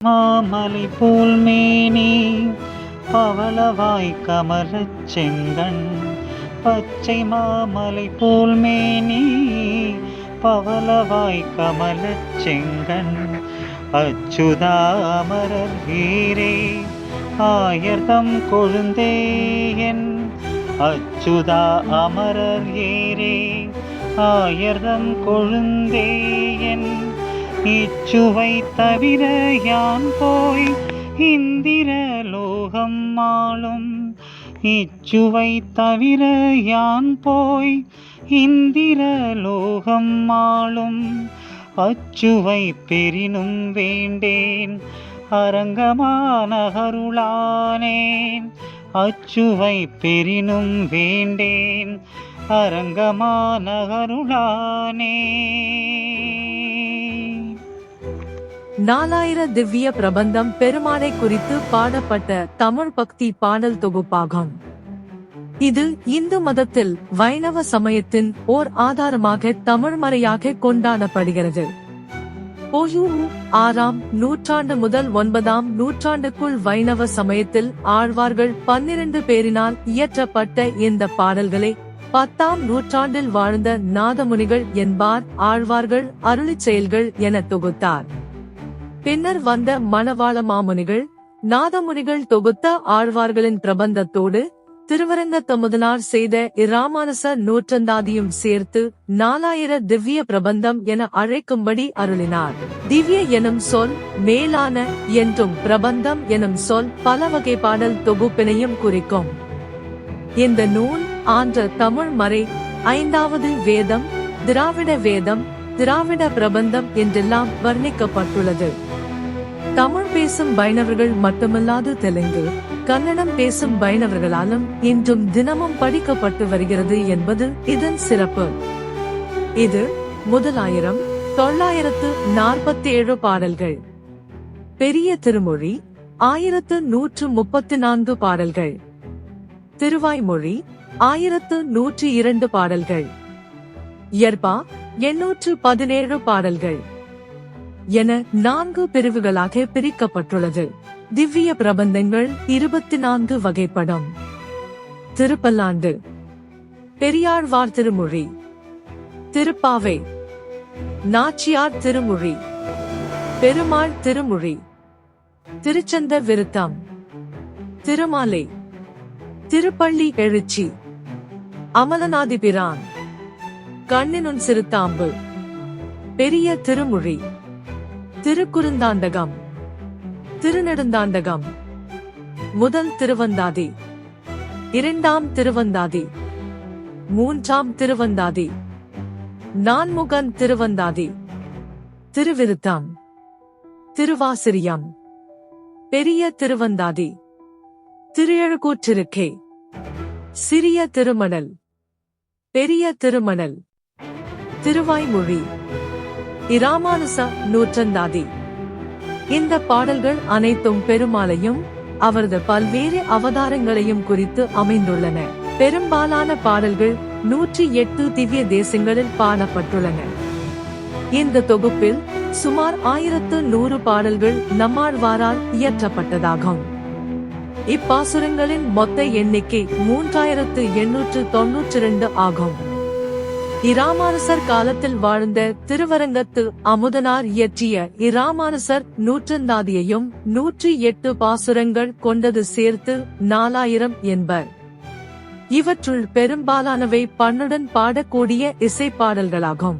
மாமலை போல் மேனி பவளவாய் கமலச் செங்கண் பச்சை மாமலை போல் மேனி பவளவாய் கமலச் செங்கண் அச்சுதா அமரர் வீரே ஆயர்தம் கொழுந்தேயன் அச்சுதா அமரர் ஏரே ஆயர்தம் கொழுந்தேயன் இச்சுவை தவிர யான் போய் இந்திர லோகம் ஆளும் இச்சுவை தவிர யான் போய் இந்திர லோகம் ஆளும் அச்சுவை பெரினும் வேண்டேன் அரங்கமானகருளானேன் அச்சுவை பெரினும் வேண்டேன் அரங்கமானகருளானே. 4000 திவ்ய பிரபந்தம் பெருமானை குறித்து பாடப்பட்ட தமிழ் பக்தி பாடல் தொகுப்பாகும். இது இந்து மதத்தில் வைணவ சமயத்தின் ஓர் ஆதாரமாக தமிழ்மறையாக கொண்டாடப்படுகிறது. பொ.யு. 6ஆம் நூற்றாண்டு முதல் 9ஆம் நூற்றாண்டுக்குள் வைணவ சமயத்தில் ஆழ்வார்கள் 12 பேரினால் இயற்றப்பட்ட இந்த பாடல்களை 10ஆம் நூற்றாண்டில் வாழ்ந்த நாதமுனிகள் என்பார் ஆழ்வார்கள் அருளிச் செயல்கள் என தொகுத்தார். பின்னர் வந்த மணவாள மாமுனிகள் நாதமுனிகள் தொகுத்த ஆழ்வார்களின் பிரபந்தத்தோடு திருவரங்கத்தமுதனார் செய்த இராமானுச நூற்றந்தாதியும் சேர்த்து 4000 திவ்ய பிரபந்தம் என அழைக்கும்படி அருளினார். திவ்ய எனும் சொல் மேலான என்றும் பிரபந்தம் எனும் சொல் பல வகை பாடல் தொகுப்பினையும் குறிக்கும். இந்த நூல் ஆன்ற தமிழ் மறை 5வது வேதம், திராவிட வேதம், திராவிட பிரபந்தம் என்றெல்லாம் வர்ணிக்கப்பட்டுள்ளது. தமிழ் பேசும் வைணவர்கள் மட்டுமல்லாது தெலுங்கு, கன்னடம் பேசும் வைணவர்களாலும் இன்றும் தினமும் படிக்கப்பட்டு வருகிறது என்பது இதன் சிறப்பு. இது 1947 பாடல்கள். பெரிய திருமொழி 1134 பாடல்கள். திருவாய்மொழி 1102 பாடல்கள். இயற்பா 817 பாடல்கள் என 4 பிரிவுகளாக பிரிக்கப்பட்டுள்ளது. திவ்ய பிரபந்தங்கள் 24 வகைப்படும். திருப்பல்லாண்டு, பெரியாழ்வார் திருமொழி, திருப்பாவை, நாச்சியார் திருமொழி, பெருமாள் திருமொழி, திருச்சந்த விருத்தம், திருமாலை, திருப்பள்ளி எழுச்சி, அமலநாதிபிரான், கண்ணினுன் சிறுத்தாம்பு, பெரிய திருமொழி, திருக்குறுந்தாண்டகம், திருநெடுந்தாண்டகம், முதல் திருவந்தாதி, 2ஆம் திருவந்தாதி, 3ஆம் திருவந்தாதி, நான்முகன் திருவந்தாதி, திருவிருத்தம், திருவாசிரியம், பெரிய திருவந்தாதி, திருஎழுகூற்றிருக்கை, சிறிய திருமணல், பெரிய திருமணல், திருவாய்மொழி, இராமானுச நூற்றந்தாதி. இந்த பாடல்கள் அனைத்தும் பெருமாளையும் அவரது பல்வேறு அவதாரங்களையும் குறித்து அமைந்துள்ளன. பெரும்பாலான பாடல்கள் 108 திவ்ய தேசங்களில் பாடப்பட்டுள்ளன. இந்த தொகுப்பில் சுமார் 1100 பாடல்கள் நம்மாழ்வாரால் இயற்றப்பட்டதாகும். இப்பாசுரங்களின் மொத்த எண்ணிக்கை 3892 ஆகும். இராமானுசர் காலத்தில் வாழ்ந்த திருவரங்கத்து அமுதனார் இயற்றிய இராமானுசர் நூற்றந்தாதியையும் 108 பாசுரங்கள் கொண்டது சேர்த்து 4000 என்பர். இவற்றுள் பெரும்பாலானவை பண்ணுடன் பாடக்கூடிய இசைப்பாடல்களாகும்.